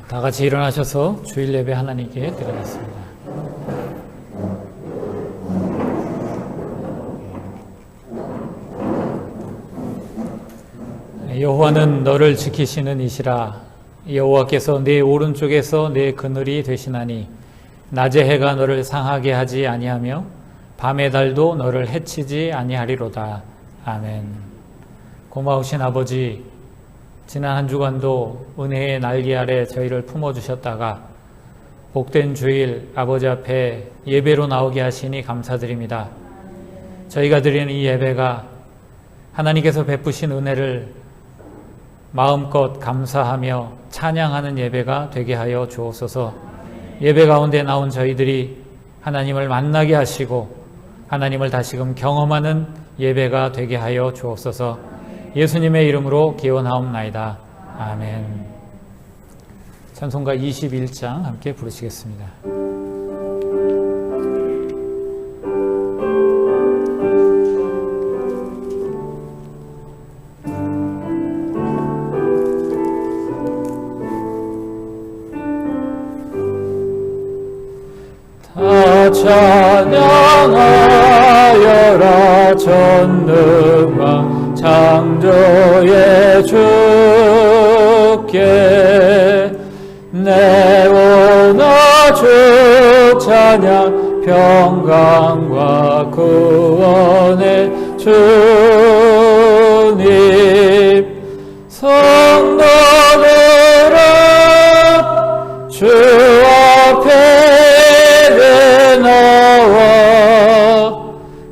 다 같이 일어나셔서 주일 예배 하나님께 드리겠습니다. 여호와는 너를 지키시는 이시라. 여호와께서 네 오른쪽에서 네 그늘이 되시나니 낮의 해가 너를 상하게 하지 아니하며 밤의 달도 너를 해치지 아니하리로다. 아멘. 고마우신 아버지, 지난 한 주간도 은혜의 날개 아래 저희를 품어주셨다가 복된 주일 아버지 앞에 예배로 나오게 하시니 감사드립니다. 저희가 드리는 이 예배가 하나님께서 베푸신 은혜를 마음껏 감사하며 찬양하는 예배가 되게 하여 주옵소서. 예배 가운데 나온 저희들이 하나님을 만나게 하시고 하나님을 다시금 경험하는 예배가 되게 하여 주옵소서. 예수님의 이름으로 기원하옵나이다. 아멘. 찬송가 21장 함께 부르시겠습니다. 다 찬양하여라 전능한 창조의 주께 내 오너 주 찬양 평강과 구원의 주님 성도들아 주 앞에 나와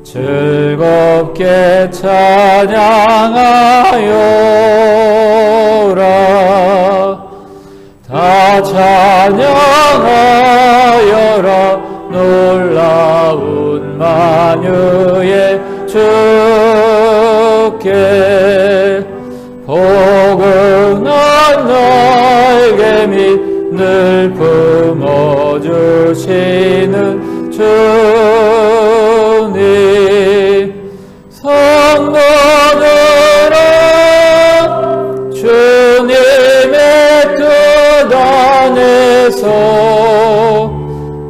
즐겁게 찬양하여라. 다 찬양하여라. 놀라운 만유의 주께 포근한 날개 밑 늘 품어주시는 주님 성도들아 주님의 뜻 안에서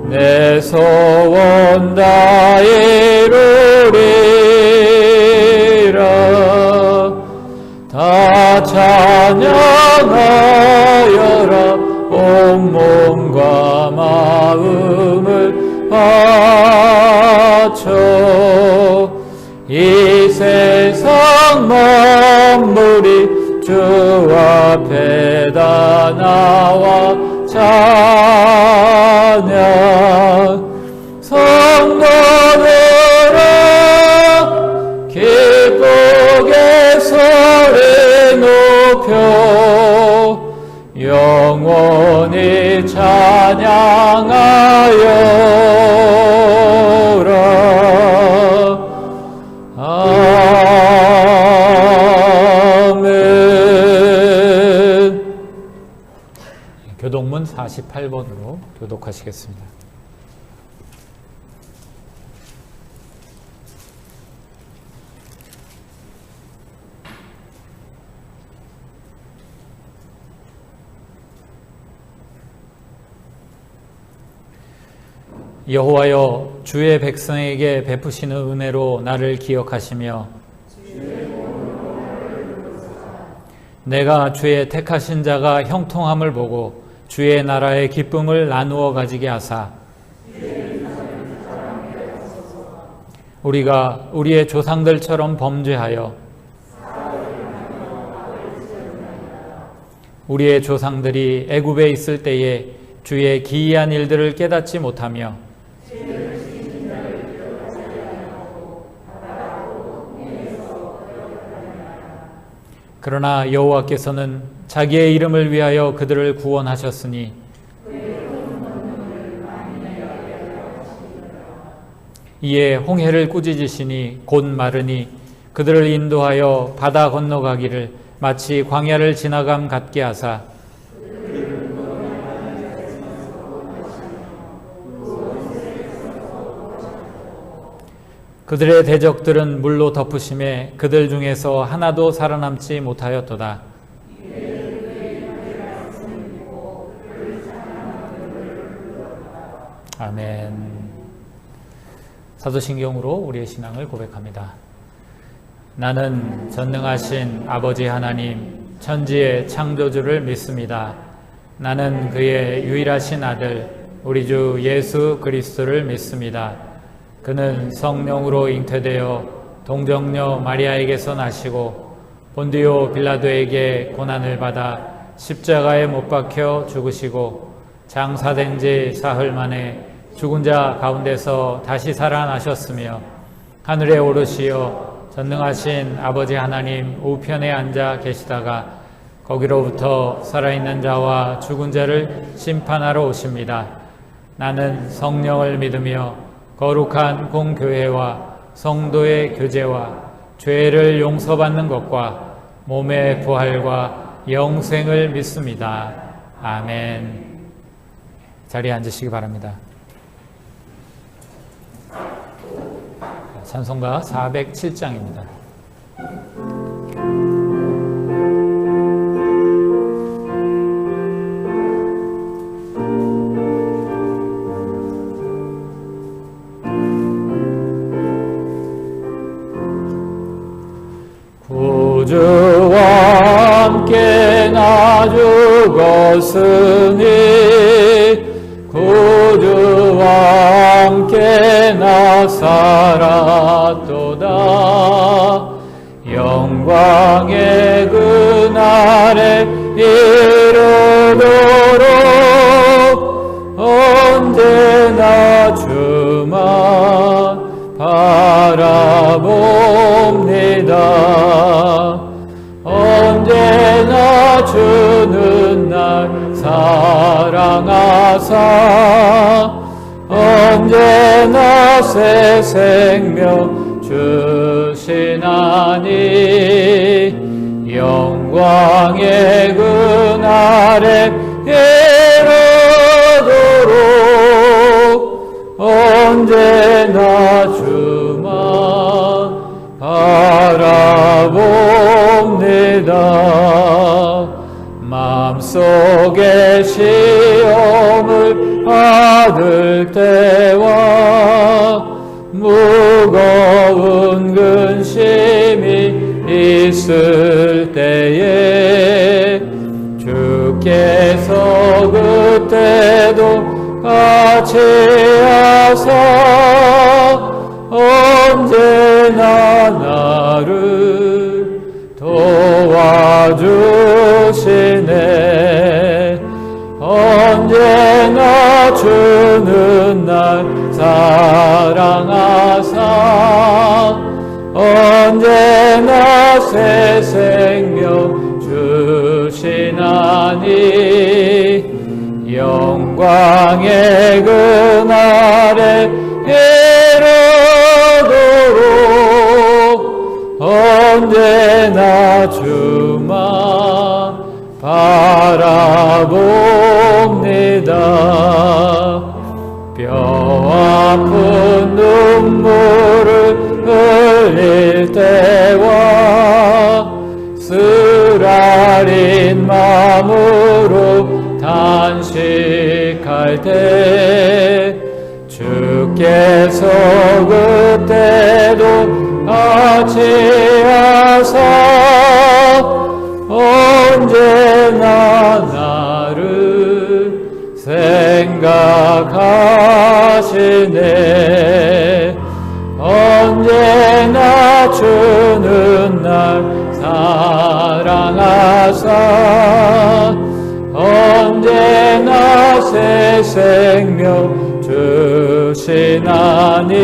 내 소원 다 이루리라. 다 찬양하여라. 온몸과 마음을 바쳐 이 세상 만물이 주 앞에 다 나와 찬양 성도들아 기쁘게 소리 높여 영원히 찬양하여라. 아멘. 교독문 48번으로 교독하시겠습니다. 여호와여 주의 백성에게 베푸시는 은혜로 나를 기억하시며 내가 주의 택하신 자가 형통함을 보고 주의 나라의 기쁨을 나누어 가지게 하사 우리가 우리의 조상들처럼 범죄하여 우리의 조상들이 애굽에 있을 때에 주의 기이한 일들을 깨닫지 못하며 그러나 여호와께서는 자기의 이름을 위하여 그들을 구원하셨으니 이에 홍해를 꾸짖으시니 곧 마르니 그들을 인도하여 바다 건너가기를 마치 광야를 지나감 같게 하사 그들의 대적들은 물로 덮으심에 그들 중에서 하나도 살아남지 못하였도다. 아멘. 사도신경으로 우리의 신앙을 고백합니다. 나는 전능하신 아버지 하나님, 천지의 창조주를 믿습니다. 나는 그의 유일하신 아들, 우리 주 예수 그리스도를 믿습니다. 그는 성령으로 잉태되어 동정녀 마리아에게서 나시고 본디오 빌라도에게 고난을 받아 십자가에 못 박혀 죽으시고 장사된 지 사흘 만에 죽은 자 가운데서 다시 살아나셨으며 하늘에 오르시어 전능하신 아버지 하나님 우편에 앉아 계시다가 거기로부터 살아있는 자와 죽은 자를 심판하러 오십니다. 나는 성령을 믿으며 거룩한 공교회와 성도의 교제와 죄를 용서받는 것과 몸의 부활과 영생을 믿습니다. 아멘. 자리에 앉으시기 바랍니다. 찬송가 407장입니다. 구주와 함께 나 죽었으니 구주와 함께 나 살았도다. 영광의 그날에 이르도록 언제나 주만 바라봅니다. 언제나 주는 날 사랑하사 언제나 새 생명 주시나니 영광의 그날에 이르도록 언제나 주만 바라봅니다. 마음속에 시험을 받을 때와 무거운 근심이 있을 때에 주께서 그때도 같이 하사 언제나 나를 도와주시네. 언제나 주는 날 사랑하사 언제나 새 생명 주시나니 영광의 그날에 이르도록 언제나 주만 바라봅니다. 뼈 아픈 눈물을 흘릴 때와 쓰라린 마음으로 단식할 때 주께서 그때도 같이 하사 언제나 나를 생각하시네. 언제나 주는 날 사랑하사 언제나 새 생명 주시나니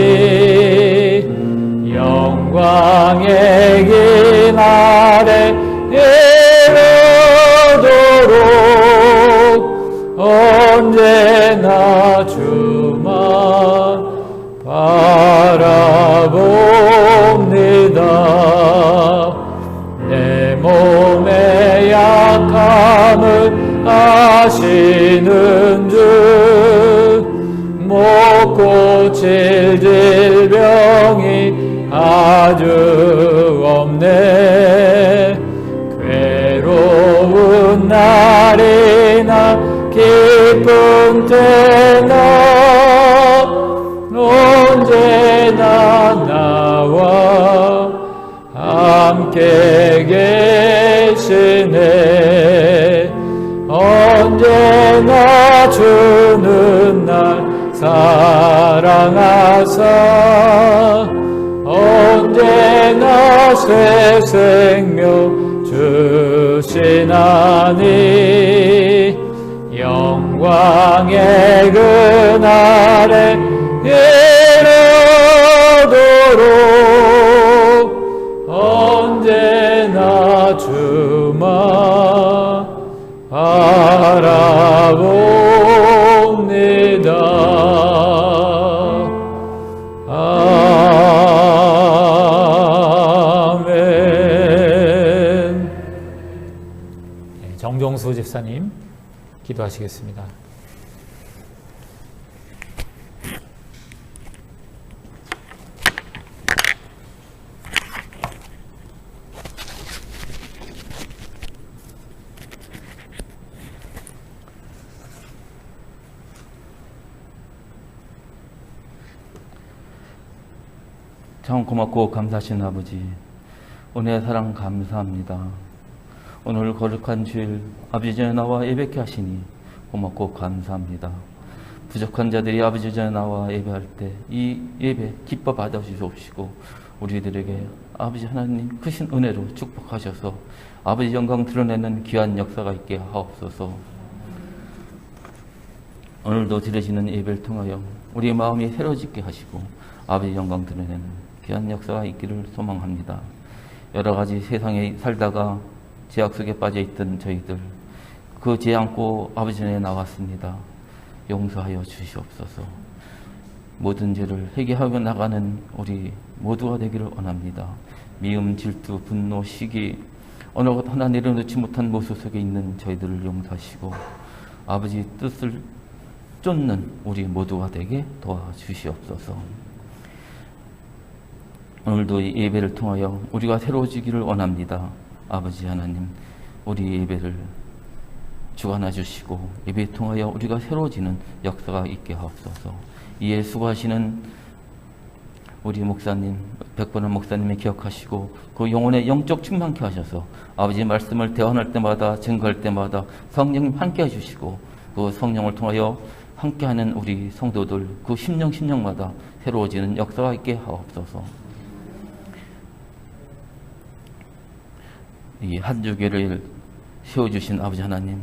영광의 그날에 이르도록 언제나 주만 바라봅니다. 내 몸의 약함을 아시는 주 못 고칠 질병이 아주 없네. 괴로운 날이나 기쁜 때나 함께 계시네. 언제나 주는 날 사랑하사 언제나 새 생명 주시나니 영광의 그날에 이르도록 언제나 주만 바라봅니다. 아멘. 정종수 집사님 기도하시겠습니다. 참 고맙고 감사하신 아버지, 은혜의 사랑 감사합니다. 오늘 거룩한 주일 아버지 전에 나와 예배케 하시니 고맙고 감사합니다. 부족한 자들이 아버지 전에 나와 예배할 때 이 예배 기뻐 받아주시옵시고 우리들에게 아버지 하나님 크신 은혜로 축복하셔서 아버지 영광 드러내는 귀한 역사가 있게 하옵소서. 오늘도 드려지는 예배를 통하여 우리 마음이 새로워지게 하시고 아버지 영광 드러내는 귀한 역사가 있기를 소망합니다. 여러 가지 세상에 살다가 죄악 속에 빠져있던 저희들, 그 죄 안고 아버지 전에 나왔습니다. 용서하여 주시옵소서. 모든 죄를 회개하며 나가는 우리 모두가 되기를 원합니다. 미움, 질투, 분노, 시기, 어느 것 하나 내려놓지 못한 모습 속에 있는 저희들을 용서하시고 아버지 뜻을 쫓는 우리 모두가 되게 도와주시옵소서. 오늘도 이 예배를 통하여 우리가 새로워지기를 원합니다. 아버지 하나님, 우리 예배를 주관해 주시고 예배를 통하여 우리가 새로워지는 역사가 있게 하옵소서. 이에 수고하시는 우리 목사님, 백번원 목사님을 기억하시고 그 영혼의 영적 충만케 하셔서 아버지 말씀을 대언할 때마다 증거할 때마다 성령님 함께 해주시고 그 성령을 통하여 함께하는 우리 성도들 그 심령마다 새로워지는 역사가 있게 하옵소서. 이 한 주기를 세워주신 아버지 하나님,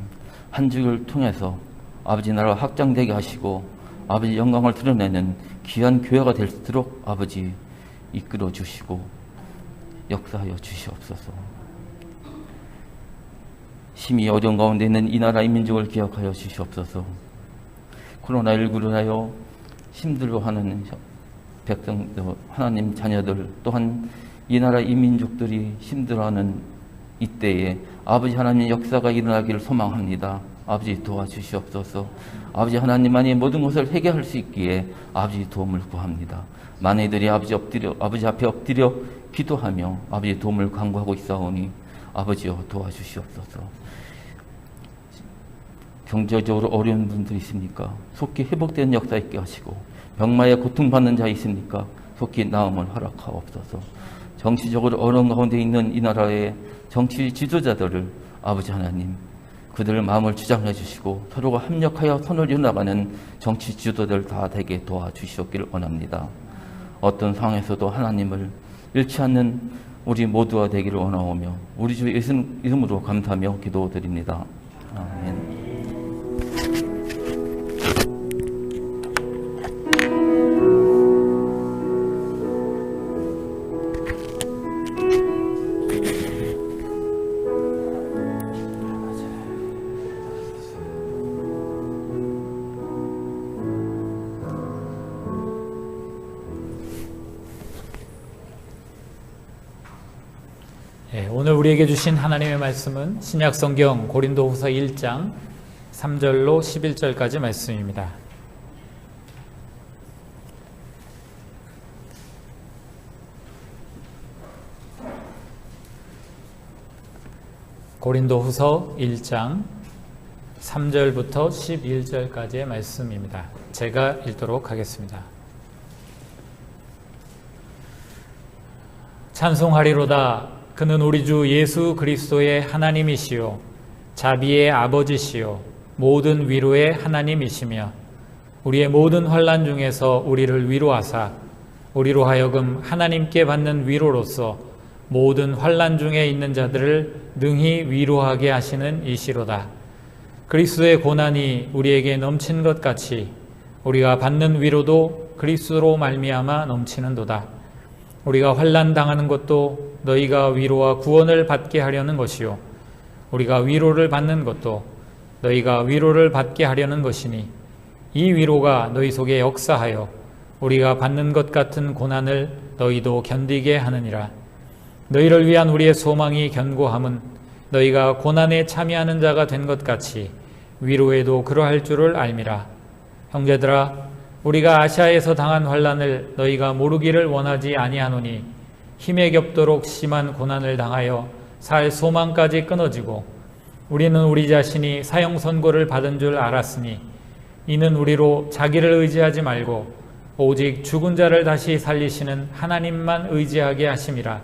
한 주기를 통해서 아버지 나라가 확장되게 하시고 아버지 영광을 드러내는 귀한 교회가 될 수 있도록 아버지 이끌어 주시고 역사하여 주시옵소서. 심히 어려운 가운데 있는 이 나라 이 민족을 기억하여 주시옵소서. 코로나19로 하여 힘들어하는 백성, 하나님 자녀들 또한 이 나라 이 민족들이 힘들어하는 이때에 아버지 하나님 역사가 일어나기를 소망합니다. 아버지 도와주시옵소서. 아버지 하나님만이 모든 것을 해결할 수 있기에 아버지 도움을 구합니다. 만이들이 아버지 앞에 엎드려 기도하며 아버지 도움을 간구하고 있사오니 아버지여 도와주시옵소서. 경제적으로 어려운 분들이 있습니까? 속히 회복되는 역사 있게 하시고 병마에 고통받는 자 있습니까? 속히 나음을 허락하옵소서. 정치적으로 어려운 가운데 있는 이 나라의 정치 지도자들을 아버지 하나님 그들의 마음을 주장해 주시고 서로가 협력하여 선을 이어나가는 정치 지도자들 다 되게 도와주시옵기를 원합니다. 어떤 상황에서도 하나님을 잃지 않는 우리 모두가 되기를 원하오며 우리 주 예수 이름으로 감사하며 기도드립니다. 아멘. 오늘 우리에게 주신 하나님의 말씀은 신약성경 고린도후서 1장 3절로 11절까지 말씀입니다. 고린도후서 1장 3절부터 11절까지의 말씀입니다. 제가 읽도록 하겠습니다. 찬송하리로다. 그는 우리 주 예수 그리스도의 하나님이시요 자비의 아버지시요 모든 위로의 하나님이시며 우리의 모든 환난 중에서 우리를 위로하사 우리로 하여금 하나님께 받는 위로로서 모든 환난 중에 있는 자들을 능히 위로하게 하시는 이시로다. 그리스도의 고난이 우리에게 넘친 것 같이 우리가 받는 위로도 그리스도로 말미암아 넘치는도다. 우리가 환난 당하는 것도 너희가 위로와 구원을 받게 하려는 것이요 우리가 위로를 받는 것도 너희가 위로를 받게 하려는 것이니 이 위로가 너희 속에 역사하여 우리가 받는 것 같은 고난을 너희도 견디게 하느니라. 너희를 위한 우리의 소망이 견고함은 너희가 고난에 참여하는 자가 된 것 같이 위로에도 그러할 줄을 알미라. 형제들아, 우리가 아시아에서 당한 환난을 너희가 모르기를 원하지 아니하노니 힘에 겹도록 심한 고난을 당하여 살 소망까지 끊어지고 우리는 우리 자신이 사형 선고를 받은 줄 알았으니 이는 우리로 자기를 의지하지 말고 오직 죽은 자를 다시 살리시는 하나님만 의지하게 하심이라.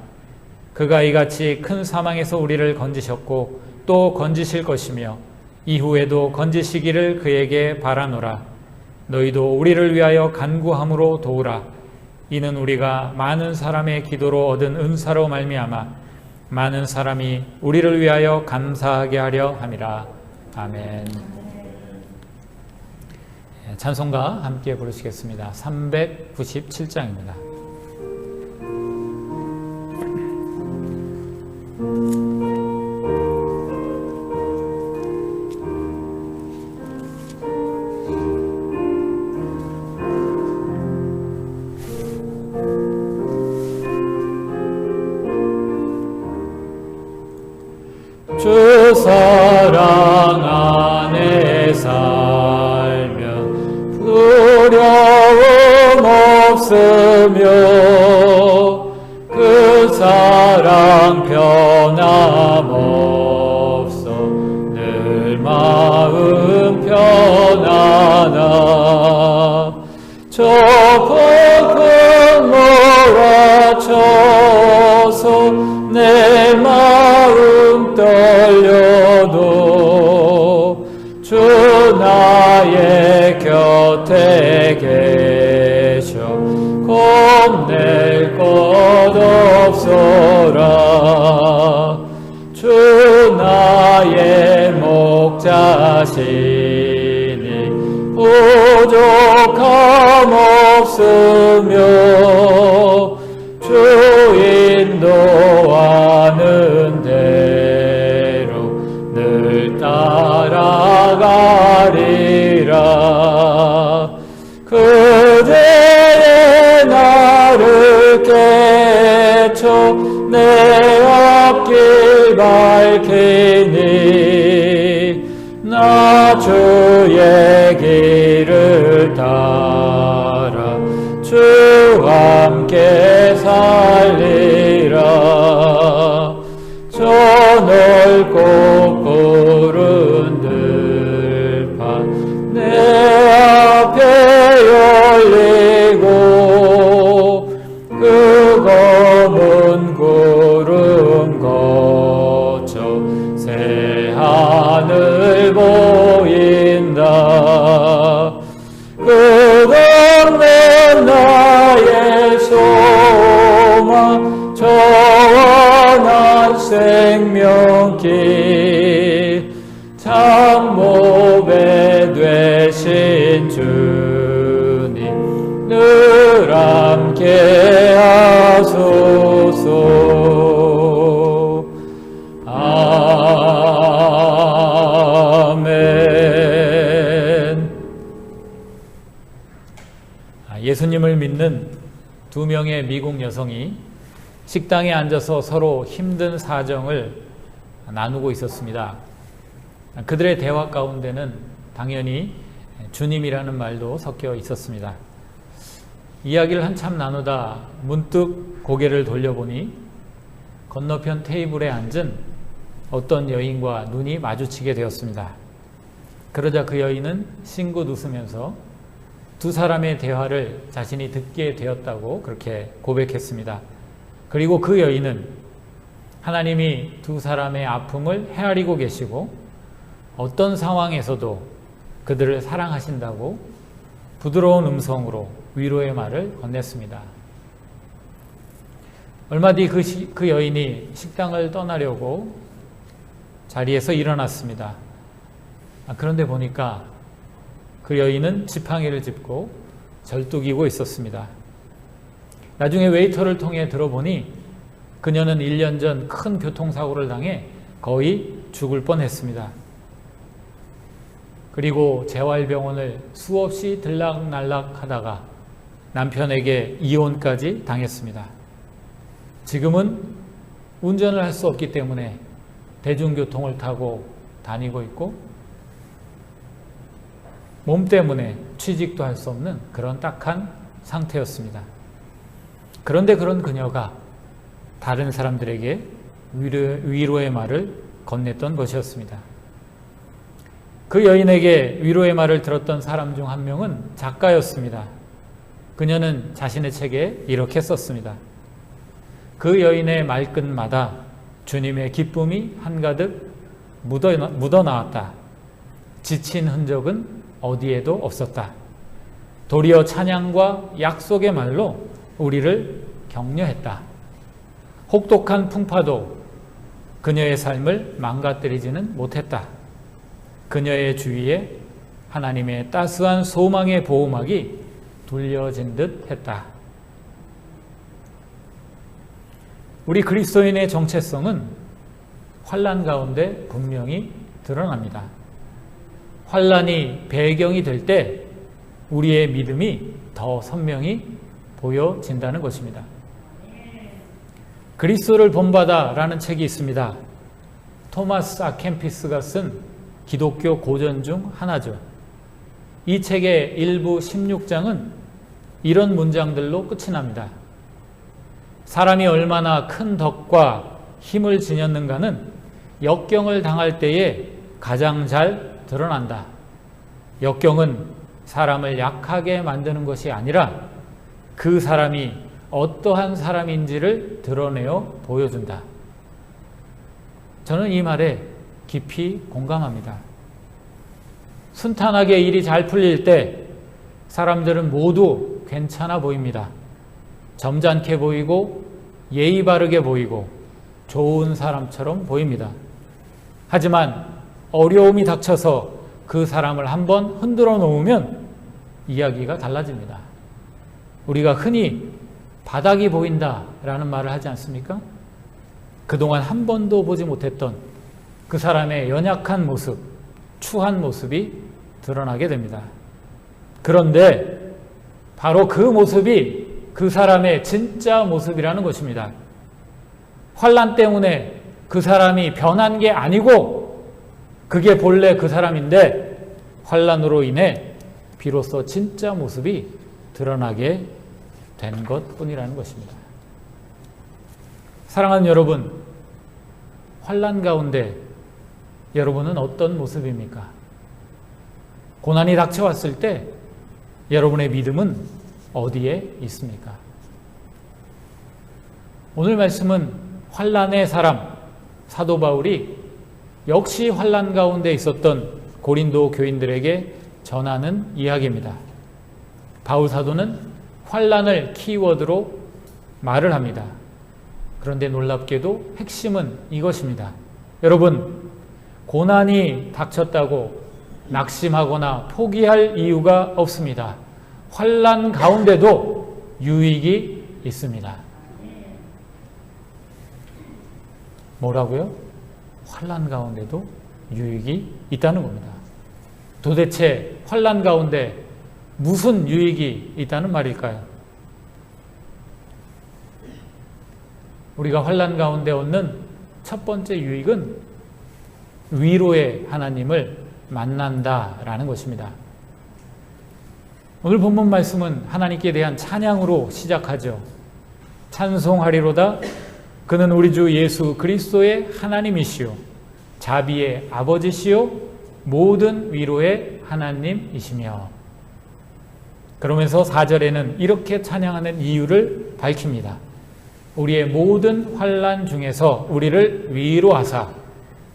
그가 이같이 큰 사망에서 우리를 건지셨고 또 건지실 것이며 이후에도 건지시기를 그에게 바라노라. 너희도 우리를 위하여 간구함으로 도우라. 이는 우리가 많은 사람의 기도로 얻은 은사로 말미암아 많은 사람이 우리를 위하여 감사하게 하려 함이라. 아멘. 찬송가 함께 부르시겠습니다. 397장입니다. 주 사랑 안에 살면 두려움 없으며 그 사랑 변함없어 늘 마음 편안하. 저 폭풍 몰아쳐서 내 마음 떨려도 주 나의 곁에 계셔 겁낼 것 없어라. 주 나의 목자시니 부족함 없으며 주 인도하는 대로 늘 따라가리라. 그대의 나를 깨쳐 내 앞길 밝히니 나 주의 길을 따라 주 함께 살리라. 저 넓고 푸른 들판 내 앞에 열리고 그 검은 구름 거쳐 새 하늘 보인다. 그것은 나의 소망 전한 생명길 참 보배 되신 주님 늘 함께 하소서. 아멘. 예수님을 믿는 두 명의 미국 여성이 식당에 앉아서 서로 힘든 사정을 나누고 있었습니다. 그들의 대화 가운데는 당연히 주님이라는 말도 섞여 있었습니다. 이야기를 한참 나누다 문득 고개를 돌려보니 건너편 테이블에 앉은 어떤 여인과 눈이 마주치게 되었습니다. 그러자 그 여인은 싱긋 웃으면서 두 사람의 대화를 자신이 듣게 되었다고 그렇게 고백했습니다. 그리고 그 여인은 하나님이 두 사람의 아픔을 헤아리고 계시고 어떤 상황에서도 그들을 사랑하신다고 부드러운 음성으로 위로의 말을 건넸습니다. 얼마 뒤 그 여인이 식당을 떠나려고 자리에서 일어났습니다. 그런데 보니까 그 여인은 지팡이를 짚고 절뚝이고 있었습니다. 나중에 웨이터를 통해 들어보니 그녀는 1년 전 큰 교통사고를 당해 거의 죽을 뻔했습니다. 그리고 재활병원을 수없이 들락날락 하다가 남편에게 이혼까지 당했습니다. 지금은 운전을 할 수 없기 때문에 대중교통을 타고 다니고 있고 몸 때문에 취직도 할 수 없는 그런 딱한 상태였습니다. 그런데 그런 그녀가 다른 사람들에게 위로의 말을 건넸던 것이었습니다. 그 여인에게 위로의 말을 들었던 사람 중 한 명은 작가였습니다. 그녀는 자신의 책에 이렇게 썼습니다. 그 여인의 말끝마다 주님의 기쁨이 한가득 묻어나왔다. 지친 흔적은 어디에도 없었다. 도리어 찬양과 약속의 말로 우리를 격려했다. 혹독한 풍파도 그녀의 삶을 망가뜨리지는 못했다. 그녀의 주위에 하나님의 따스한 소망의 보호막이 둘려진 듯 했다. 우리 그리스도인의 정체성은 환난 가운데 분명히 드러납니다. 환난이 배경이 될 때 우리의 믿음이 더 선명히 보여진다는 것입니다. 그리스도를 본받아라는 책이 있습니다. 토마스 아켐피스가 쓴 기독교 고전 중 하나죠. 이 책의 일부 16장은 이런 문장들로 끝이 납니다. 사람이 얼마나 큰 덕과 힘을 지녔는가는 역경을 당할 때에 가장 잘 드러난다. 역경은 사람을 약하게 만드는 것이 아니라 그 사람이 어떠한 사람인지를 드러내어 보여준다. 저는 이 말에 깊이 공감합니다. 순탄하게 일이 잘 풀릴 때 사람들은 모두 괜찮아 보입니다. 점잖게 보이고 예의 바르게 보이고 좋은 사람처럼 보입니다. 하지만 어려움이 닥쳐서 그 사람을 한번 흔들어 놓으면 이야기가 달라집니다. 우리가 흔히 바닥이 보인다라는 말을 하지 않습니까? 그동안 한 번도 보지 못했던 그 사람의 연약한 모습, 추한 모습이 드러나게 됩니다. 그런데 바로 그 모습이 그 사람의 진짜 모습이라는 것입니다. 환난 때문에 그 사람이 변한 게 아니고 그게 본래 그 사람인데 환난으로 인해 비로소 진짜 모습이 드러나게 된 것뿐이라는 것입니다. 사랑하는 여러분, 환난 가운데 여러분은 어떤 모습입니까? 고난이 닥쳐왔을 때 여러분의 믿음은 어디에 있습니까? 오늘 말씀은 환난의 사람 사도 바울이 역시 환난 가운데 있었던 고린도 교인들에게 전하는 이야기입니다. 바울 사도는 환난을 키워드로 말을 합니다. 그런데 놀랍게도 핵심은 이것입니다. 여러분, 고난이 닥쳤다고 낙심하거나 포기할 이유가 없습니다. 환난 가운데도 유익이 있습니다. 뭐라고요? 환난 가운데도 유익이 있다는 겁니다. 도대체 환난 가운데 무슨 유익이 있다는 말일까요? 우리가 환난 가운데 얻는 첫 번째 유익은 위로의 하나님을 만난다라는 것입니다. 오늘 본문 말씀은 하나님께 대한 찬양으로 시작하죠. 찬송하리로다. 그는 우리 주 예수 그리스도의 하나님이시요 자비의 아버지시요 모든 위로의 하나님이시며. 그러면서 4절에는 이렇게 찬양하는 이유를 밝힙니다. 우리의 모든 환난 중에서 우리를 위로하사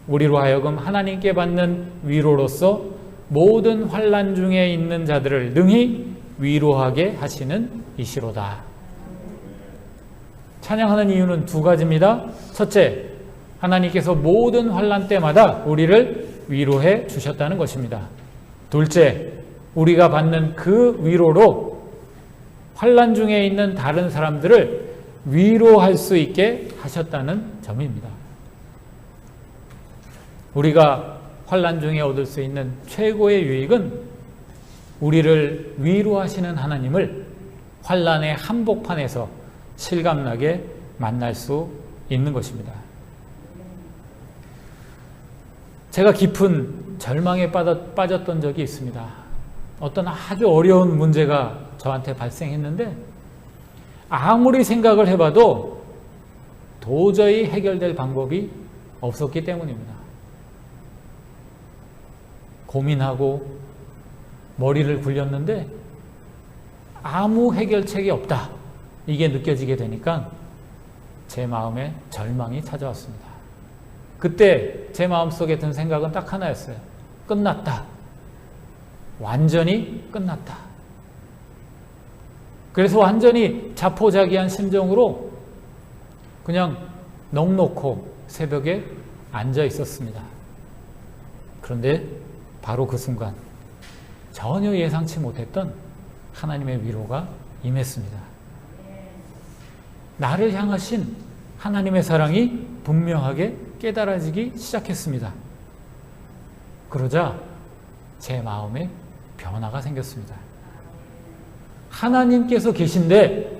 우리로 하여금 하나님께 받는 위로로서 모든 환난 중에 있는 자들을 능히 위로하게 하시는 이시로다. 찬양하는 이유는 두 가지입니다. 첫째, 하나님께서 모든 환난 때마다 우리를 위로해 주셨다는 것입니다. 둘째, 우리가 받는 그 위로로 환난 중에 있는 다른 사람들을 위로할 수 있게 하셨다는 점입니다. 우리가 환난 중에 얻을 수 있는 최고의 유익은 우리를 위로하시는 하나님을 환난의 한복판에서 실감나게 만날 수 있는 것입니다. 제가 깊은 절망에 빠졌던 적이 있습니다. 어떤 아주 어려운 문제가 저한테 발생했는데 아무리 생각을 해봐도 도저히 해결될 방법이 없었기 때문입니다. 고민하고 머리를 굴렸는데 아무 해결책이 없다. 이게 느껴지게 되니까 제 마음에 절망이 찾아왔습니다. 그때 제 마음속에 든 생각은 딱 하나였어요. 끝났다. 완전히 끝났다. 그래서 완전히 자포자기한 심정으로 그냥 넋놓고 새벽에 앉아 있었습니다. 그런데 바로 그 순간 전혀 예상치 못했던 하나님의 위로가 임했습니다. 나를 향하신 하나님의 사랑이 분명하게 깨달아지기 시작했습니다. 그러자 제 마음에 변화가 생겼습니다. 하나님께서 계신데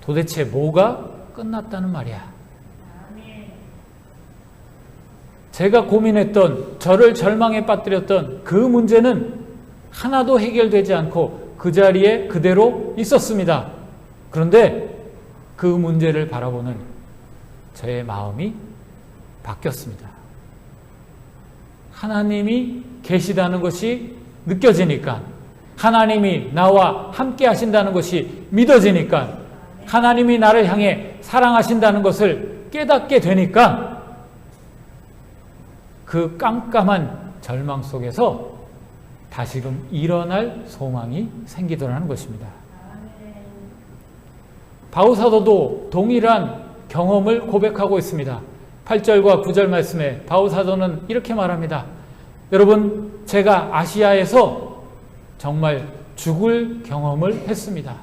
도대체 뭐가 끝났다는 말이야? 제가 고민했던, 저를 절망에 빠뜨렸던 그 문제는 하나도 해결되지 않고 그 자리에 그대로 있었습니다. 그런데 그 문제를 바라보는 저의 마음이 바뀌었습니다. 하나님이 계시다는 것이 느껴지니까, 하나님이 나와 함께 하신다는 것이 믿어지니까, 하나님이 나를 향해 사랑하신다는 것을 깨닫게 되니까 그 깜깜한 절망 속에서 다시금 일어날 소망이 생기더라는 것입니다. 바울사도도 동일한 경험을 고백하고 있습니다. 8절과 9절 말씀에 바울사도는 이렇게 말합니다. 여러분, 제가 아시아에서 정말 죽을 경험을 했습니다.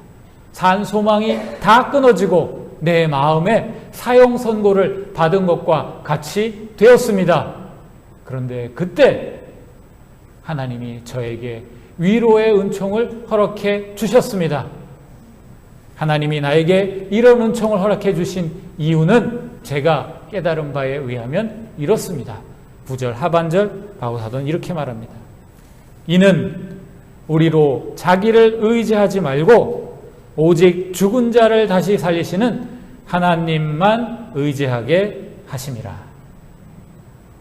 산 소망이 다 끊어지고 내 마음에 사형 선고를 받은 것과 같이 되었습니다. 그런데 그때 하나님이 저에게 위로의 은총을 허락해 주셨습니다. 하나님이 나에게 이런 은총을 허락해 주신 이유는 제가 깨달은 바에 의하면 이렇습니다. 9절 하반절 바울사도는 이렇게 말합니다. 이는 우리로 자기를 의지하지 말고 오직 죽은 자를 다시 살리시는 하나님만 의지하게 하심이라.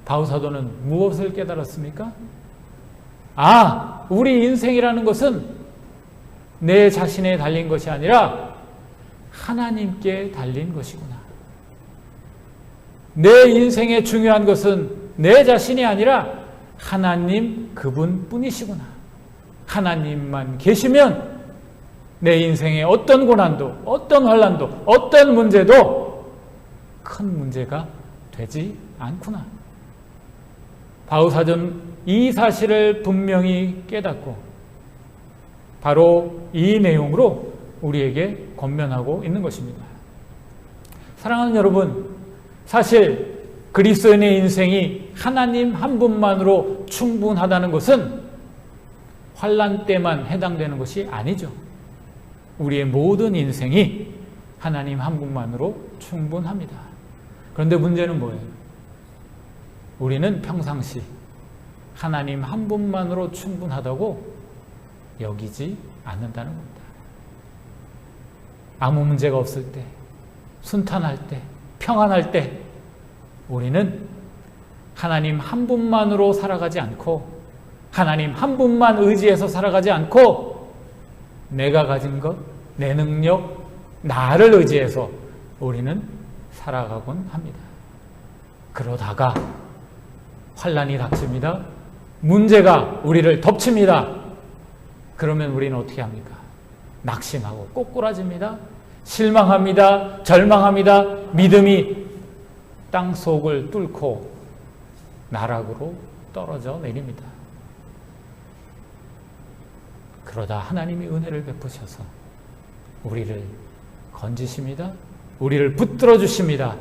바울사도는 무엇을 깨달았습니까? 우리 인생이라는 것은 내 자신에 달린 것이 아니라 하나님께 달린 것이구나. 내 인생에 중요한 것은 내 자신이 아니라 하나님 그분뿐이시구나. 하나님만 계시면 내 인생에 어떤 고난도, 어떤 환난도, 어떤 문제도 큰 문제가 되지 않구나. 바울사도는 이 사실을 분명히 깨닫고 바로 이 내용으로 우리에게 권면하고 있는 것입니다. 사랑하는 여러분, 사실 그리스도인의 인생이 하나님 한 분만으로 충분하다는 것은 환난 때만 해당되는 것이 아니죠. 우리의 모든 인생이 하나님 한 분만으로 충분합니다. 그런데 문제는 뭐예요? 우리는 평상시 하나님 한 분만으로 충분하다고 여기지 않는다는 겁니다. 아무 문제가 없을 때, 순탄할 때, 평안할 때 우리는 하나님 한 분만으로 살아가지 않고 하나님 한 분만 의지해서 살아가지 않고 내가 가진 것, 내 능력, 나를 의지해서 우리는 살아가곤 합니다. 그러다가 환난이 닥칩니다. 문제가 우리를 덮칩니다. 그러면 우리는 어떻게 합니까? 낙심하고 꼬꾸라집니다. 실망합니다. 절망합니다. 믿음이 땅 속을 뚫고 나락으로 떨어져 내립니다. 그러다 하나님이 은혜를 베푸셔서 우리를 건지십니다. 우리를 붙들어 주십니다.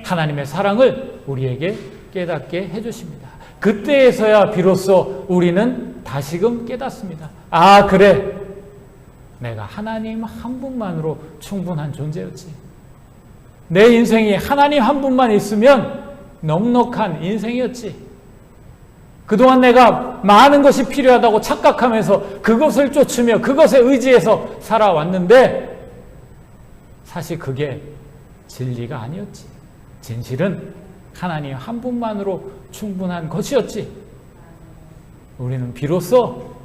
하나님의 사랑을 우리에게 깨닫게 해주십니다. 그때에서야 비로소 우리는 다시금 깨닫습니다. 아, 그래. 내가 하나님 한 분만으로 충분한 존재였지. 내 인생이 하나님 한 분만 있으면 넉넉한 인생이었지. 그동안 내가 많은 것이 필요하다고 착각하면서 그것을 쫓으며 그것에 의지해서 살아왔는데 사실 그게 진리가 아니었지. 진실은 하나님 한 분만으로 충분한 것이었지. 우리는 비로소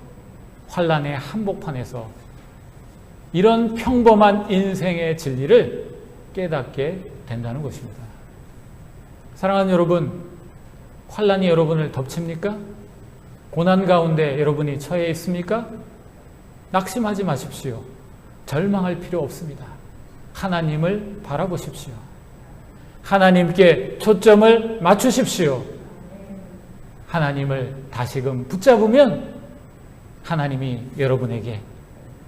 환난의 한복판에서 이런 평범한 인생의 진리를 깨닫게 된다는 것입니다. 사랑하는 여러분, 환난이 여러분을 덮칩니까? 고난 가운데 여러분이 처해 있습니까? 낙심하지 마십시오. 절망할 필요 없습니다. 하나님을 바라보십시오. 하나님께 초점을 맞추십시오. 하나님을 다시금 붙잡으면 하나님이 여러분에게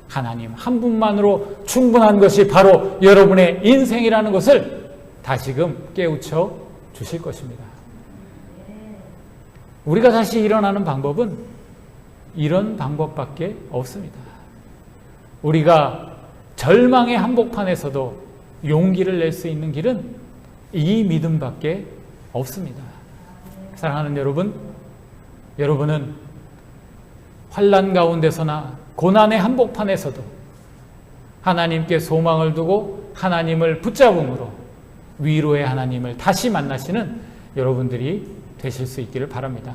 하나님 한 분만으로 충분한 것이 바로 여러분의 인생이라는 것을 다시금 깨우쳐 주실 것입니다. 우리가 다시 일어나는 방법은 이런 방법밖에 없습니다. 우리가 절망의 한복판에서도 용기를 낼 수 있는 길은 이 믿음밖에 없습니다. 사랑하는 여러분, 여러분은 환난 가운데서나 고난의 한복판에서도 하나님께 소망을 두고 하나님을 붙잡음으로 위로의 하나님을 다시 만나시는 여러분들이 되실 수 있기를 바랍니다.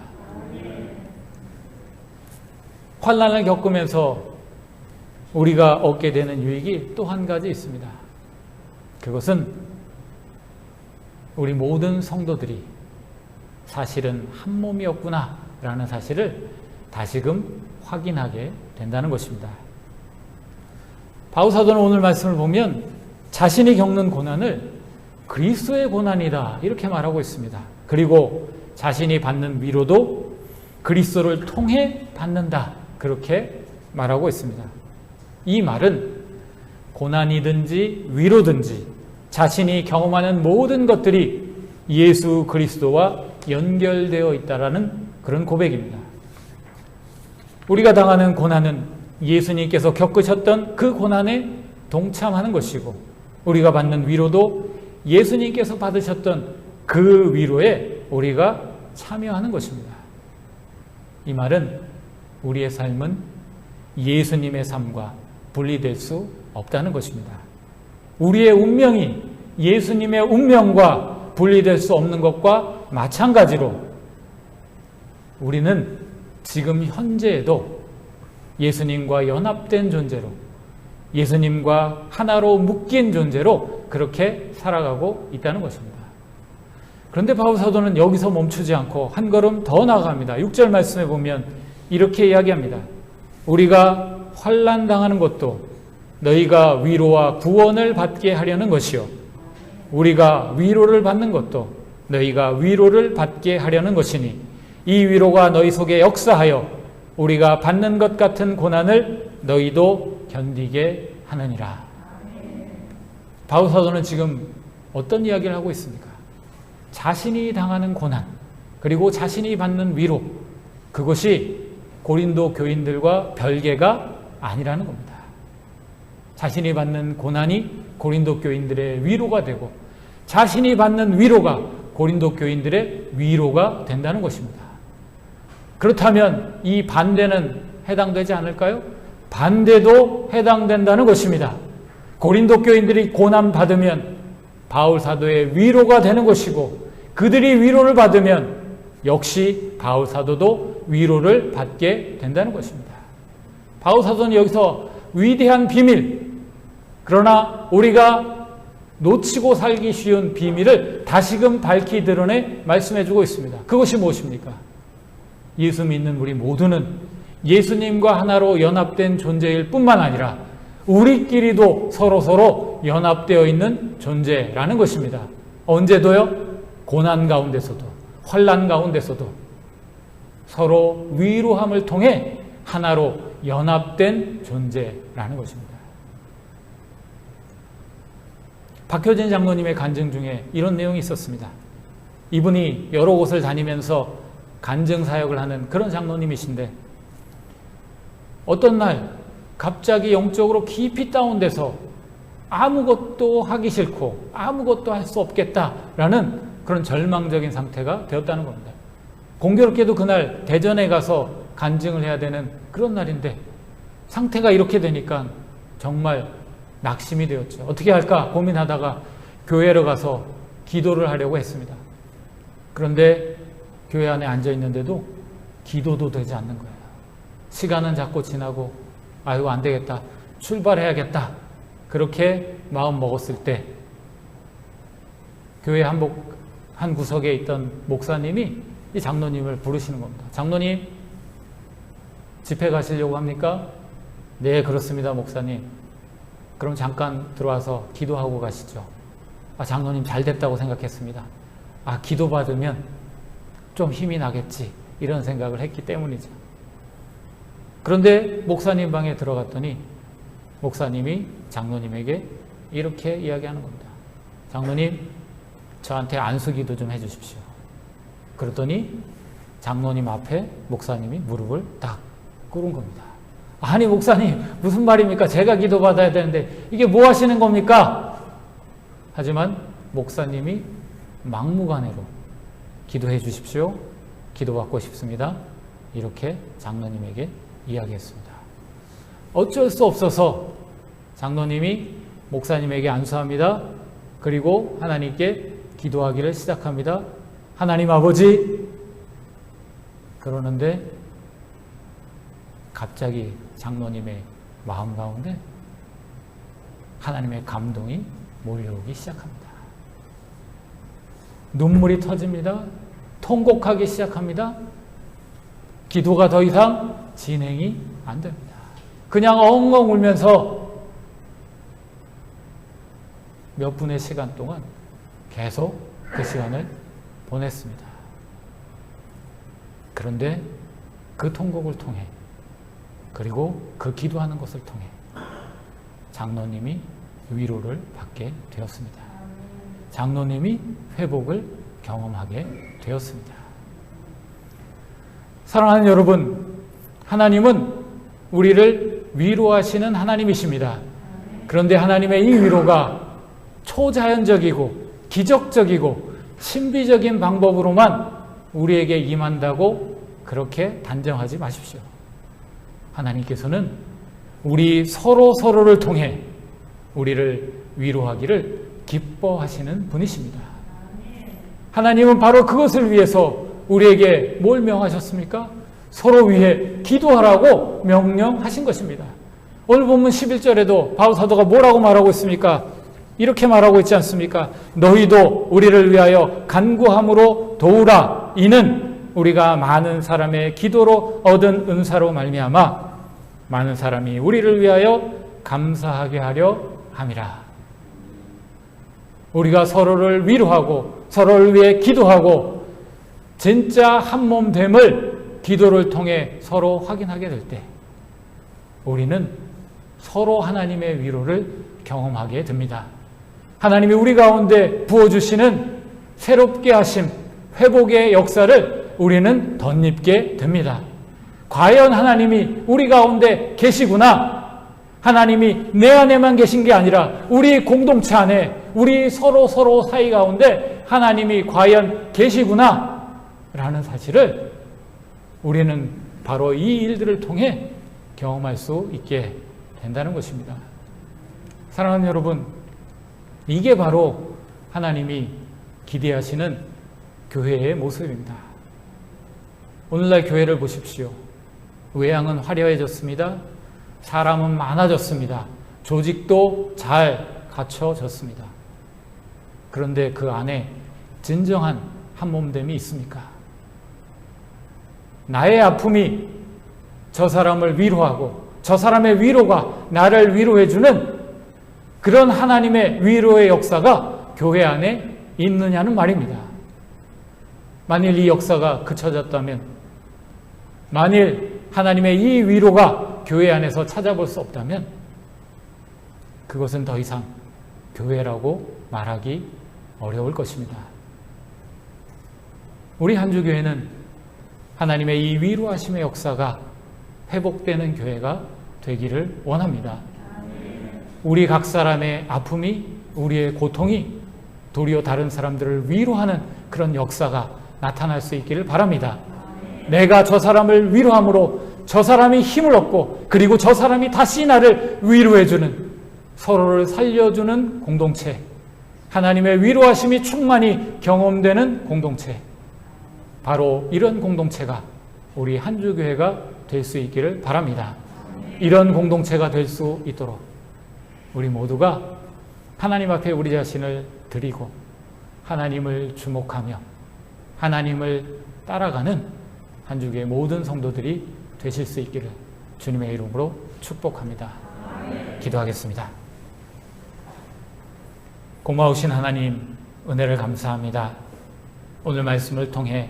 환난을 겪으면서 우리가 얻게 되는 유익이 또 한 가지 있습니다. 그것은 우리 모든 성도들이 사실은 한 몸이었구나 라는 사실을 다시금 확인하게 된다는 것입니다. 바울 사도는 오늘 말씀을 보면 자신이 겪는 고난을 그리스도의 고난이다 이렇게 말하고 있습니다. 그리고 자신이 받는 위로도 그리스도를 통해 받는다 그렇게 말하고 있습니다. 이 말은 고난이든지 위로든지 자신이 경험하는 모든 것들이 예수 그리스도와 연결되어 있다라는 그런 고백입니다. 우리가 당하는 고난은 예수님께서 겪으셨던 그 고난에 동참하는 것이고 우리가 받는 위로도 예수님께서 받으셨던 그 위로에 우리가 참여하는 것입니다. 이 말은 우리의 삶은 예수님의 삶과 분리될 수 없다는 것입니다. 우리의 운명이 예수님의 운명과 분리될 수 없는 것과 마찬가지로 우리는 지금 현재에도 예수님과 연합된 존재로 예수님과 하나로 묶인 존재로 그렇게 살아가고 있다는 것입니다. 그런데 바울 사도는 여기서 멈추지 않고 한 걸음 더 나아갑니다. 6절 말씀에 보면 이렇게 이야기합니다. 우리가 환난 당하는 것도 너희가 위로와 구원을 받게 하려는 것이요 우리가 위로를 받는 것도 너희가 위로를 받게 하려는 것이니 이 위로가 너희 속에 역사하여 우리가 받는 것 같은 고난을 너희도 견디게 하느니라. 바울 사도는 지금 어떤 이야기를 하고 있습니까? 자신이 당하는 고난 그리고 자신이 받는 위로 그것이 고린도 교인들과 별개가 아니라는 겁니다. 자신이 받는 고난이 고린도 교인들의 위로가 되고 자신이 받는 위로가 고린도 교인들의 위로가 된다는 것입니다. 그렇다면 이 반대는 해당되지 않을까요? 반대도 해당된다는 것입니다. 고린도 교인들이 고난 받으면 바울 사도의 위로가 되는 것이고 그들이 위로를 받으면 역시 바울 사도도 위로를 받게 된다는 것입니다. 바울 사도는 여기서 위대한 비밀, 그러나 우리가 놓치고 살기 쉬운 비밀을 다시금 밝히 드러내 말씀해주고 있습니다. 그것이 무엇입니까? 예수 믿는 우리 모두는 예수님과 하나로 연합된 존재일 뿐만 아니라 우리끼리도 서로 연합되어 있는 존재라는 것입니다. 언제도요? 고난 가운데서도, 환난 가운데서도 서로 위로함을 통해 하나로 연합된 존재라는 것입니다. 박효진 장로님의 간증 중에 이런 내용이 있었습니다. 이분이 여러 곳을 다니면서 간증 사역을 하는 그런 장로님이신데 어떤 날 갑자기 영적으로 깊이 다운돼서 아무것도 하기 싫고 아무것도 할 수 없겠다라는 그런 절망적인 상태가 되었다는 겁니다. 공교롭게도 그날 대전에 가서 간증을 해야 되는 그런 날인데 상태가 이렇게 되니까 정말 낙심이 되었죠. 어떻게 할까 고민하다가 교회로 가서 기도를 하려고 했습니다. 그런데 교회 안에 앉아 있는데도 기도도 되지 않는 거예요. 시간은 자꾸 지나고 아이고 안 되겠다, 출발해야겠다, 그렇게 마음 먹었을 때 교회 한 구석에 있던 목사님이 이 장로님을 부르시는 겁니다. 장로님, 집회 가시려고 합니까? 네, 그렇습니다, 목사님. 그럼 잠깐 들어와서 기도하고 가시죠. 장로님 잘 됐다고 생각했습니다. 기도 받으면 좀 힘이 나겠지, 이런 생각을 했기 때문이죠. 그런데 목사님 방에 들어갔더니 목사님이 장로님에게 이렇게 이야기하는 겁니다. 장로님, 저한테 안수기도 좀 해주십시오. 그랬더니 장로님 앞에 목사님이 무릎을 딱 꿇은 겁니다. 아니 목사님, 무슨 말입니까? 제가 기도받아야 되는데 이게 뭐 하시는 겁니까? 하지만 목사님이 막무가내로 기도해 주십시오, 기도받고 싶습니다, 이렇게 장로님에게 이야기했습니다. 어쩔 수 없어서 장로님이 목사님에게 안수합니다. 그리고 하나님께 기도하기를 시작합니다. 하나님 아버지, 그러는데 갑자기 장로님의 마음 가운데 하나님의 감동이 몰려오기 시작합니다. 눈물이 터집니다. 통곡하기 시작합니다. 기도가 더 이상 진행이 안 됩니다. 그냥 엉엉 울면서 몇 분의 시간 동안 계속 그 시간을 보냈습니다. 그런데 그 통곡을 통해, 그리고 그 기도하는 것을 통해 장로님이 위로를 받게 되었습니다. 장로님이 회복을 경험하게 되었습니다. 사랑하는 여러분, 하나님은 우리를 위로하시는 하나님이십니다. 그런데 하나님의 이 위로가 초자연적이고 기적적이고 신비적인 방법으로만 우리에게 임한다고 그렇게 단정하지 마십시오. 하나님께서는 우리 서로를 통해 우리를 위로하기를 기뻐하시는 분이십니다. 하나님은 바로 그것을 위해서 우리에게 뭘 명하셨습니까? 서로 위해 기도하라고 명령하신 것입니다. 오늘 본문 11절에도 바울 사도가 뭐라고 말하고 있습니까? 이렇게 말하고 있지 않습니까? 너희도 우리를 위하여 간구함으로 도우라. 이는 우리가 많은 사람의 기도로 얻은 은사로 말미암아 많은 사람이 우리를 위하여 감사하게 하려 함이라. 우리가 서로를 위로하고 서로를 위해 기도하고 진짜 한몸됨을 기도를 통해 서로 확인하게 될 때 우리는 서로 하나님의 위로를 경험하게 됩니다. 하나님이 우리 가운데 부어주시는 새롭게 하심, 회복의 역사를 우리는 덧입게 됩니다. 과연 하나님이 우리 가운데 계시구나. 하나님이 내 안에만 계신 게 아니라 우리 공동체 안에, 우리 서로 사이 가운데 하나님이 과연 계시구나 라는 사실을 우리는 바로 이 일들을 통해 경험할 수 있게 된다는 것입니다. 사랑하는 여러분, 이게 바로 하나님이 기대하시는 교회의 모습입니다. 오늘날 교회를 보십시오. 외양은 화려해졌습니다. 사람은 많아졌습니다. 조직도 잘 갖춰졌습니다. 그런데 그 안에 진정한 한몸됨이 있습니까? 나의 아픔이 저 사람을 위로하고 저 사람의 위로가 나를 위로해주는 그런 하나님의 위로의 역사가 교회 안에 있느냐는 말입니다. 만일 이 역사가 그쳐졌다면, 만일 하나님의 이 위로가 교회 안에서 찾아볼 수 없다면 그것은 더 이상 교회라고 말하기 어려울 것입니다. 우리 한주교회는 하나님의 이 위로하심의 역사가 회복되는 교회가 되기를 원합니다. 우리 각 사람의 아픔이, 우리의 고통이 도리어 다른 사람들을 위로하는 그런 역사가 나타날 수 있기를 바랍니다. 내가 저 사람을 위로함으로 저 사람이 힘을 얻고, 그리고 저 사람이 다시 나를 위로해주는, 서로를 살려주는 공동체, 하나님의 위로하심이 충만히 경험되는 공동체, 바로 이런 공동체가 우리 한주교회가 될 수 있기를 바랍니다. 이런 공동체가 될 수 있도록 우리 모두가 하나님 앞에 우리 자신을 드리고 하나님을 주목하며 하나님을 따라가는 한주교회 모든 성도들이 되실 수 있기를 주님의 이름으로 축복합니다. 기도하겠습니다. 고마우신 하나님, 은혜를 감사합니다. 오늘 말씀을 통해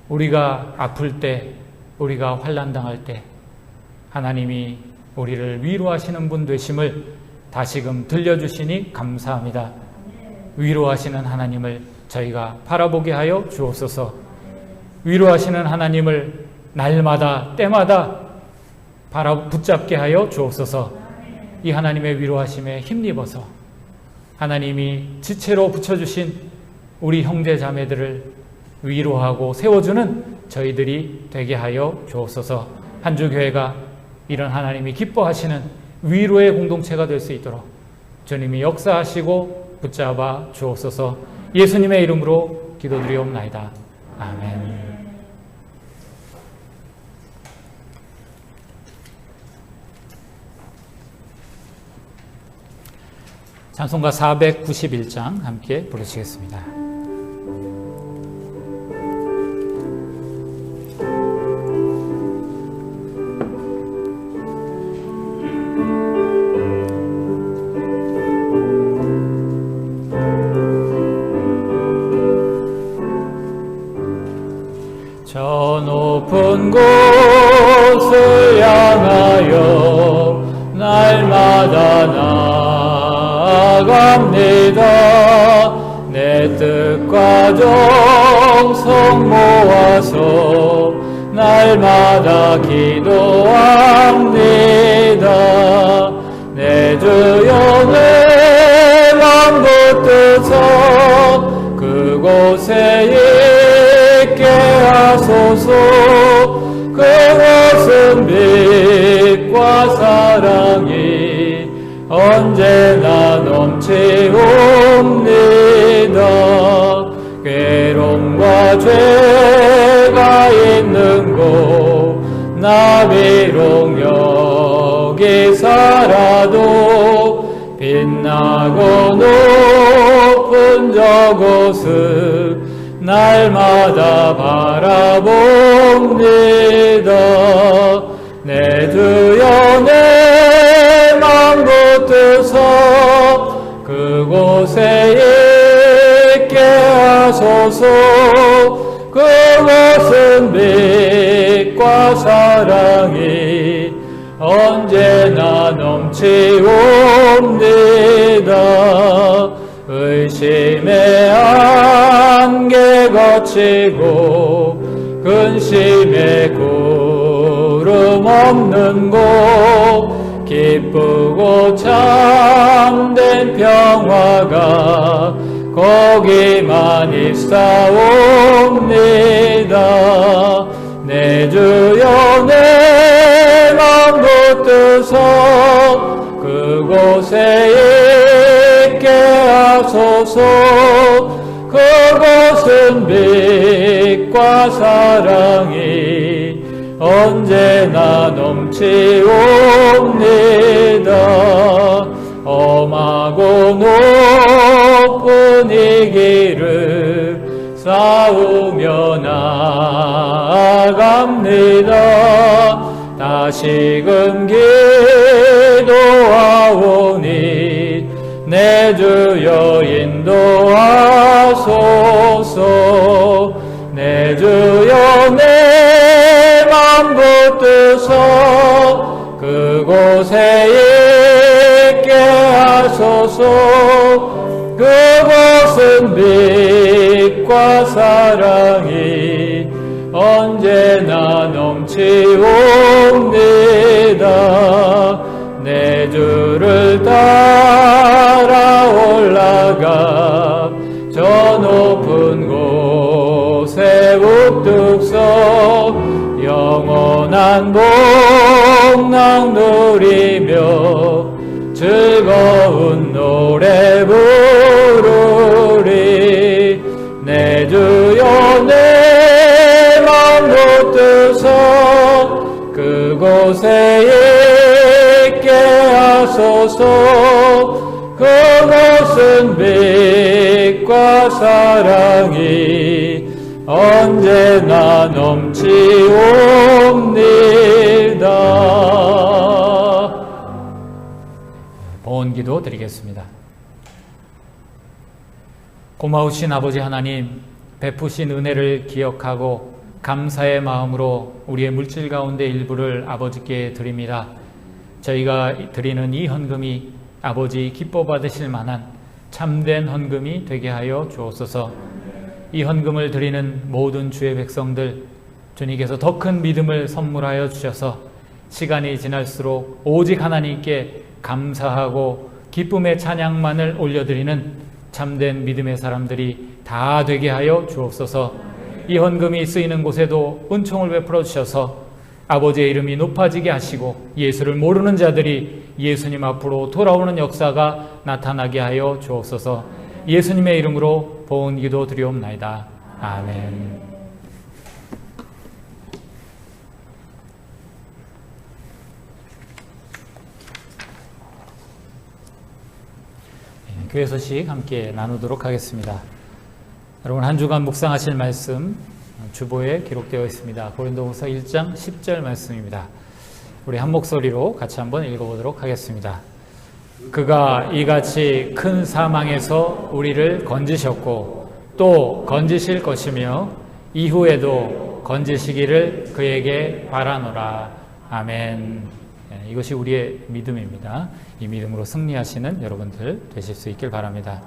우리가 아플 때, 우리가 환난당할 때 하나님이 우리를 위로하시는 분 되심을 다시금 들려주시니 감사합니다. 위로하시는 하나님을 저희가 바라보게 하여 주옵소서. 위로하시는 하나님을 날마다 때마다 붙잡게 하여 주옵소서. 이 하나님의 위로하심에 힘입어서 하나님이 지체로 붙여주신 우리 형제 자매들을 위로하고 세워주는 저희들이 되게 하여 주옵소서. 한주교회가 이런 하나님이 기뻐하시는 위로의 공동체가 될 수 있도록 주님이 역사하시고 붙잡아 주옵소서. 예수님의 이름으로 기도드리옵나이다. 아멘. 찬송가 491장 함께 부르시겠습니다. 저 높은 곳을 향하여 날마다 나아갑니다. 내 뜻과 정성 모아서 날마다 기도합니다. 내 주여 내 맘 붙드서 그곳에 있게 하소서. 그것은 빛과 사랑이 언제나 넘치옵니다. 괴로움과 죄가 있는 곳 나 비록 여기 살아도 빛나고 높은 저곳을 날마다 바라봅니다. 내 주여 내 맘 붙드서 그곳에 있게 하소서. 그것은 빛과 사랑이 언제나 넘치옵니다. 의심의 안개 거치고 근심의 구름 없는 곳 기쁘고 참된 평화가 거기만 있사옵니다. 내 주여 내 맘 붙드서 그곳에 있게 하소서. 그곳은 빛과 사랑이 언제나 넘치옵니다. 험하고 높은 이 길을 싸우며 나아갑니다. 다시금 기도하오니 내 주여 인도하소서. 내 주여 내 맘 붙드소 그곳에 있게 하소서. 그곳은 빛과 사랑이 언제나 넘치옵니다. 내 주를 따라 올라가 저 높은 곳에 우뚝 서 영원한 복락 누리며 즐거운 노래 부르리. 내 주여 내 맘 붙드소 그곳에 있게 하소서. 그곳은 빛과 사랑이 언제나 넘치옵니다. 보온기도 드리겠습니다. 고마우신 아버지 하나님, 베푸신 은혜를 기억하고 감사의 마음으로 우리의 물질 가운데 일부를 아버지께 드립니다. 저희가 드리는 이 헌금이 아버지 기뻐 받으실 만한 참된 헌금이 되게 하여 주옵소서. 이 헌금을 드리는 모든 주의 백성들, 주님께서 더 큰 믿음을 선물하여 주셔서 시간이 지날수록 오직 하나님께 감사하고 기쁨의 찬양만을 올려드리는 참된 믿음의 사람들이 다 되게 하여 주옵소서. 이 헌금이 쓰이는 곳에도 은총을 베풀어 주셔서 아버지의 이름이 높아지게 하시고 예수를 모르는 자들이 예수님 앞으로 돌아오는 역사가 나타나게 하여 주옵소서. 예수님의 이름으로 보온기도 드리옵나이다. 아멘. 교회 소식 함께 나누도록 하겠습니다. 여러분, 한 주간 묵상하실 말씀 주보에 기록되어 있습니다. 고린도후서 1장 10절 말씀입니다. 우리 한 목소리로 같이 한번 읽어보도록 하겠습니다. 그가 이같이 큰 사망에서 우리를 건지셨고 또 건지실 것이며 이후에도 건지시기를 그에게 바라노라. 아멘. 이것이 우리의 믿음입니다. 이 믿음으로 승리하시는 여러분들 되실 수 있길 바랍니다.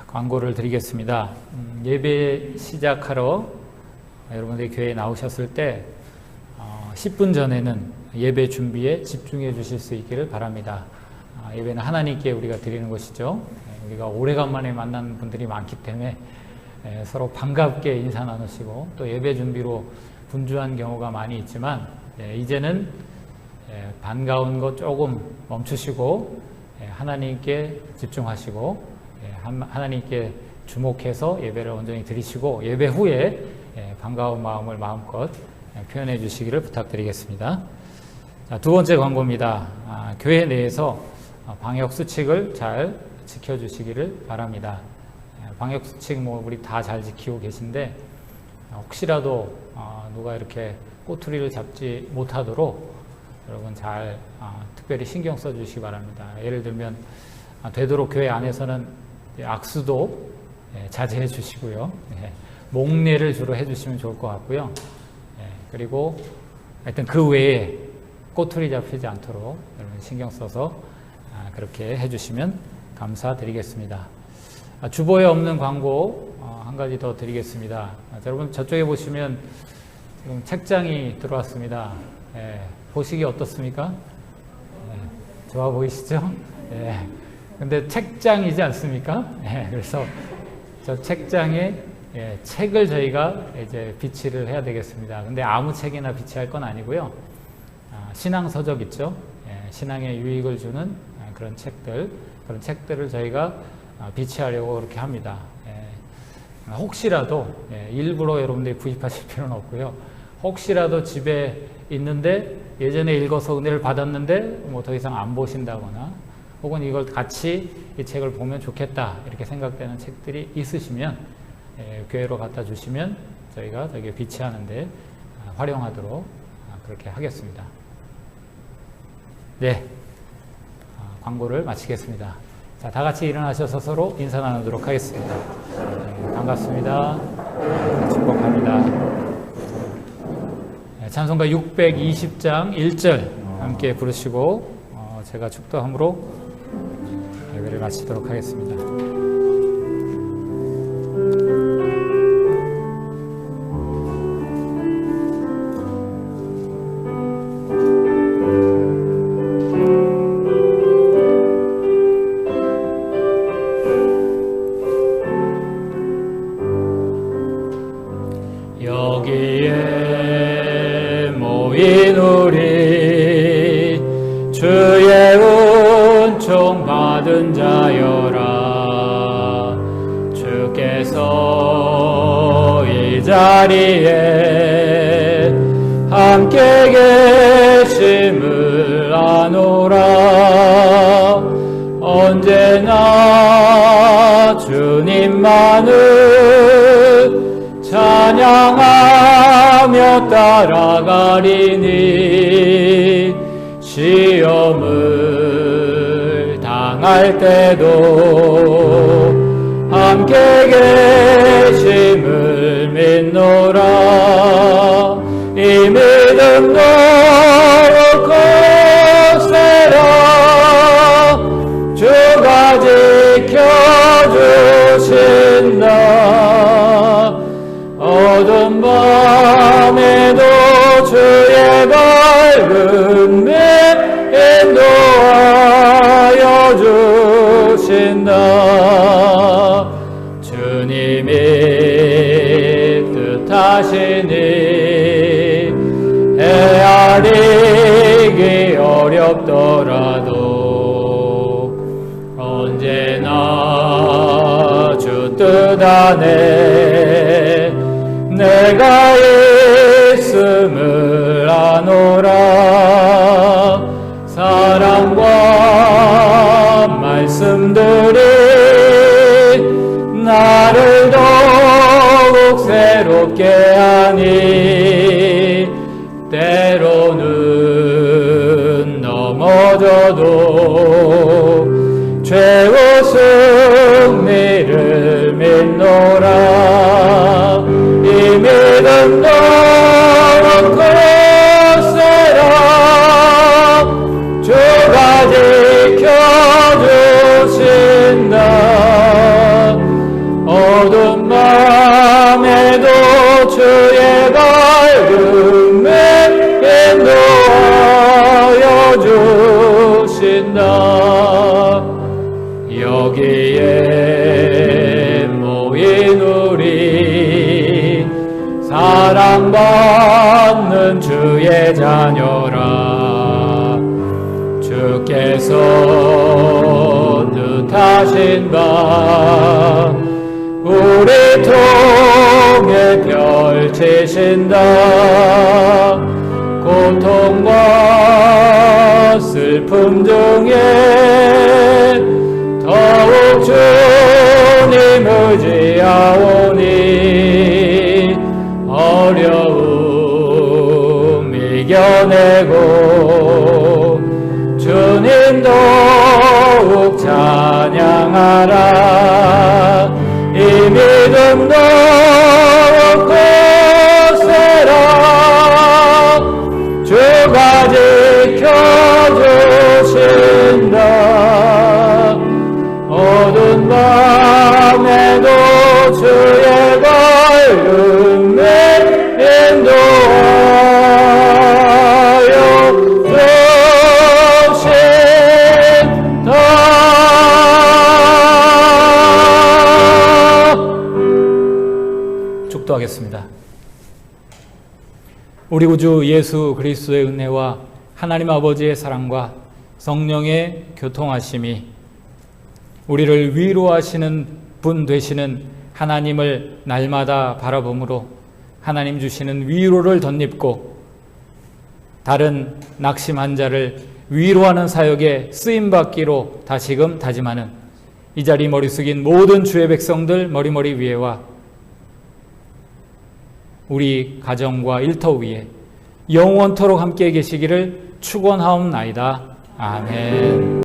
광고를 드리겠습니다. 예배 시작하러 여러분들이 교회에 나오셨을 때 10분 전에는 예배 준비에 집중해 주실 수 있기를 바랍니다. 예배는 하나님께 우리가 드리는 것이죠. 우리가 오래간만에 만난 분들이 많기 때문에 서로 반갑게 인사 나누시고 또 예배 준비로 분주한 경우가 많이 있지만 이제는 반가운 것 조금 멈추시고 하나님께 집중하시고 하나님께 주목해서 예배를 온전히 드리시고 예배 후에 반가운 마음을 마음껏 표현해 주시기를 부탁드리겠습니다. 자, 두 번째 광고입니다. 교회 내에서 방역 수칙을 잘 지켜주시기를 바랍니다. 방역 수칙 우리 다 잘 지키고 계신데 혹시라도 누가 이렇게 꼬투리를 잡지 못하도록 여러분 잘 특별히 신경 써주시기 바랍니다. 예를 들면 되도록 교회 안에서는 악수도 자제해 주시고요. 목례를 주로 해주시면 좋을 것 같고요. 그리고 하여튼 그 외에 꼬투리 잡히지 않도록 여러분 신경 써서 그렇게 해주시면 감사드리겠습니다. 주보에 없는 광고 한 가지 더 드리겠습니다. 여러분 저쪽에 보시면 지금 책장이 들어왔습니다. 보시기 어떻습니까? 좋아 보이시죠? 근데 책장이지 않습니까? 그래서 저 책장에 책을 저희가 이제 비치를 해야 되겠습니다. 근데 아무 책이나 비치할 건 아니고요. 신앙 서적 있죠? 신앙에 유익을 주는 그런 책들을 저희가 비치하려고 그렇게 합니다. 혹시라도 일부러 여러분들이 구입하실 필요는 없고요. 혹시라도 집에 있는데 예전에 읽어서 은혜를 받았는데 뭐 더 이상 안 보신다거나 혹은 이걸 같이 이 책을 보면 좋겠다 이렇게 생각되는 책들이 있으시면 교회로 갖다 주시면 저희가 저기 비치하는데 활용하도록 그렇게 하겠습니다. 네, 광고를 마치겠습니다. 자, 다 같이 일어나셔서 서로 인사 나누도록 하겠습니다. 반갑습니다. 축복합니다. 찬송가 620장 1절 함께 부르시고 제가 축도함으로 예배를 마치도록 하겠습니다. 여기에 모인 우리 주의 은총 받은 자여라. 주께서 이 자리에 함께 계심을 아노라. 언제나 주님만을 찬양하며 따라가리니 시험을 당할 때도 함께 계심을 믿노라. 이 믿음 너무 거세라. 주가 지켜주신다. 어두운 밤에도 주의 밝은 빛 인도하여 주신다. 주님이 뜻하시니 헤아리기 어렵더라도 언제나 주 뜻 안에 내가 있음을 아노라. 사랑과 말씀들이 나를 더욱 새롭게 하니 때로는 넘어져도 최후 승리를 믿노라. 이 믿음 너무 거세라. 주가 지켜주신다. 어두운 밤에도 주의 밝음에 인도하여 주신다. 여기에 모인 우리 사랑받는 주의 자녀라. 주께서 뜻하신 바 우리 통해 펼치신다. 고통과 슬픔 중에 더욱 주님 의지하오니 어려움 이겨내고 주님 더욱 찬양하라. 이 믿음 너무 거세라. 주가 지켜주신다. 어두운 밤에도 주의 밝음에 인도하여 주신다. 축도하겠습니다. 우리 구주 예수 그리스도의 은혜와 하나님 아버지의 사랑과 성령의 교통하심이 우리를 위로하시는 분 되시는 하나님을 날마다 바라봄으로 하나님 주시는 위로를 덧입고 다른 낙심한 자를 위로하는 사역에 쓰임받기로 다시금 다짐하는 이 자리 머리 숙인 모든 주의 백성들 머리머리 위에와 우리 가정과 일터 위에 영원토록 함께 계시기를 축원하옵나이다. 아멘.